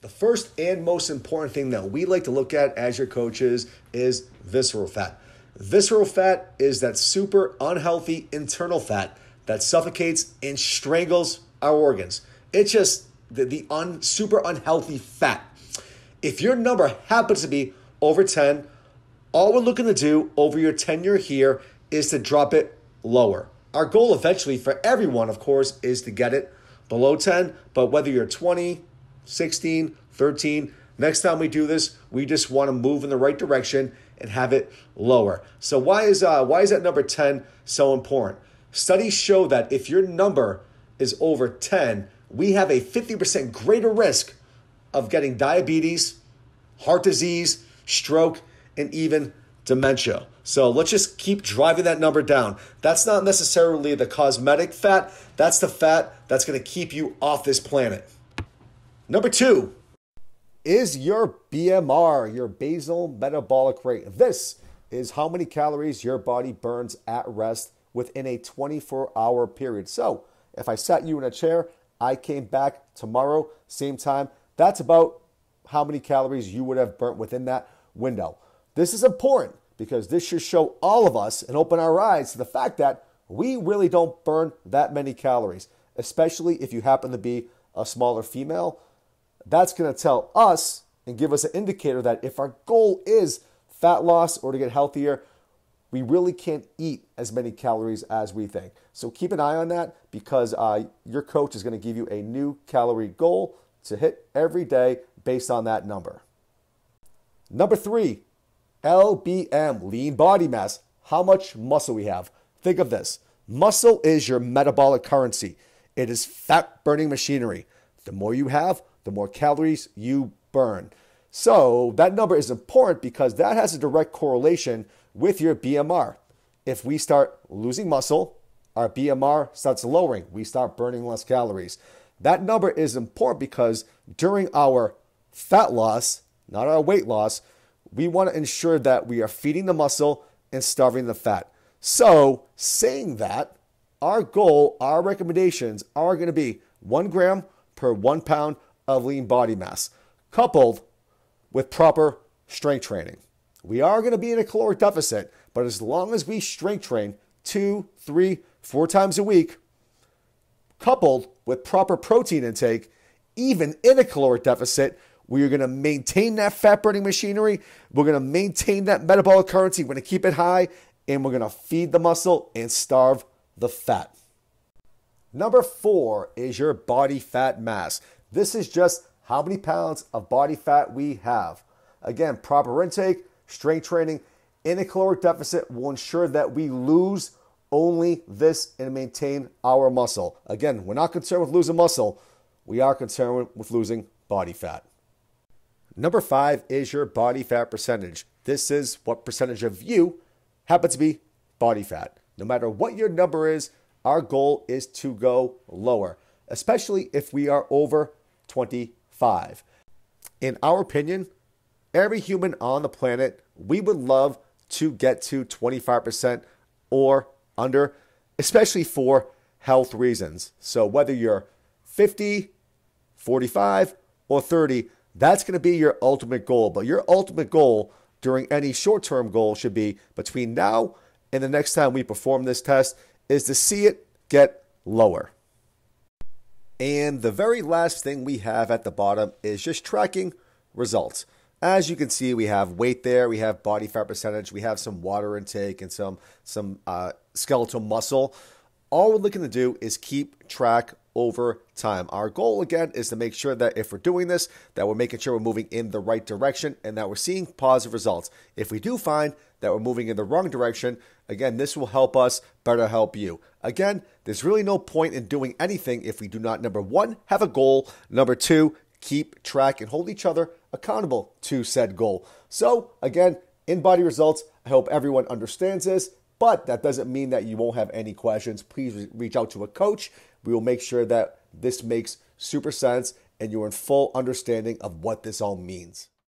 The first and most important thing that we like to look at as your coaches is visceral fat. Visceral fat is that super unhealthy internal fat that suffocates and strangles our organs. It's just the super unhealthy fat. If your number happens to be over 10, all we're looking to do over your tenure here is to drop it lower. Our goal eventually for everyone, of course, is to get it below 10, but whether you're 20, 16, 13, next time we do this, we just want to move in the right direction and have it lower. So why is that number 10 so important? Studies show that if your number is over 10, we have a 50% greater risk of getting diabetes, heart disease, stroke, and even dementia. So let's just keep driving that number down. That's not necessarily the cosmetic fat. That's the fat that's going to keep you off this planet. Number 2 is your BMR, your basal metabolic rate. This is how many calories your body burns at rest within a 24-hour period. So if I sat you in a chair, I came back tomorrow, same time, that's about how many calories you would have burnt within that window. This is important because this should show all of us and open our eyes to the fact that we really don't burn that many calories, especially if you happen to be a smaller female. That's going to tell us and give us an indicator that if our goal is fat loss or to get healthier, we really can't eat as many calories as we think. So keep an eye on that because your coach is going to give you a new calorie goal to hit every day based on that number. Number 3, LBM, lean body mass, how much muscle we have. Think of this. Muscle is your metabolic currency. It is fat burning machinery. The more you have, the more calories you burn. So that number is important because that has a direct correlation with your BMR. If we start losing muscle, our BMR starts lowering. We start burning less calories. That number is important because during our fat loss, not our weight loss, we want to ensure that we are feeding the muscle and starving the fat. So saying that, our goal, our recommendations are going to be 1 gram per 1 pound of lean body mass, coupled with proper strength training. We are going to be in a caloric deficit, but as long as we strength train 2, 3, 4 times a week, coupled with proper protein intake, even in a caloric deficit, we are going to maintain that fat burning machinery. We're going to maintain that metabolic currency. We're going to keep it high, and we're going to feed the muscle and starve the fat. Number 4 is your body fat mass. This is just how many pounds of body fat we have. Again, proper intake, strength training, in a caloric deficit will ensure that we lose only this and maintain our muscle. Again, we're not concerned with losing muscle. We are concerned with losing body fat. Number 5 is your body fat percentage. This is what percentage of you happens to be body fat. No matter what your number is, our goal is to go lower, especially if we are over 25. In our opinion, every human on the planet, we would love to get to 25% or under, especially for health reasons. So whether you're 50, 45, or 30, that's going to be your ultimate goal. But your ultimate goal during any short-term goal should be between now and the next time we perform this test is to see it get lower. And the very last thing we have at the bottom is just tracking results. As you can see, we have weight there, we have body fat percentage, we have some water intake and some skeletal muscle. All we're looking to do is keep track over time. Our goal, again, is to make sure that if we're doing this, that we're making sure we're moving in the right direction and that we're seeing positive results. If we do find that we're moving in the wrong direction, again, this will help us better help you. Again, there's really no point in doing anything if we do not, number 1, have a goal, number 2, keep track and hold each other accountable to said goal. So again, InBody results, I hope everyone understands this, but that doesn't mean that you won't have any questions. Please reach out to a coach. We will make sure that this makes super sense and you're in full understanding of what this all means.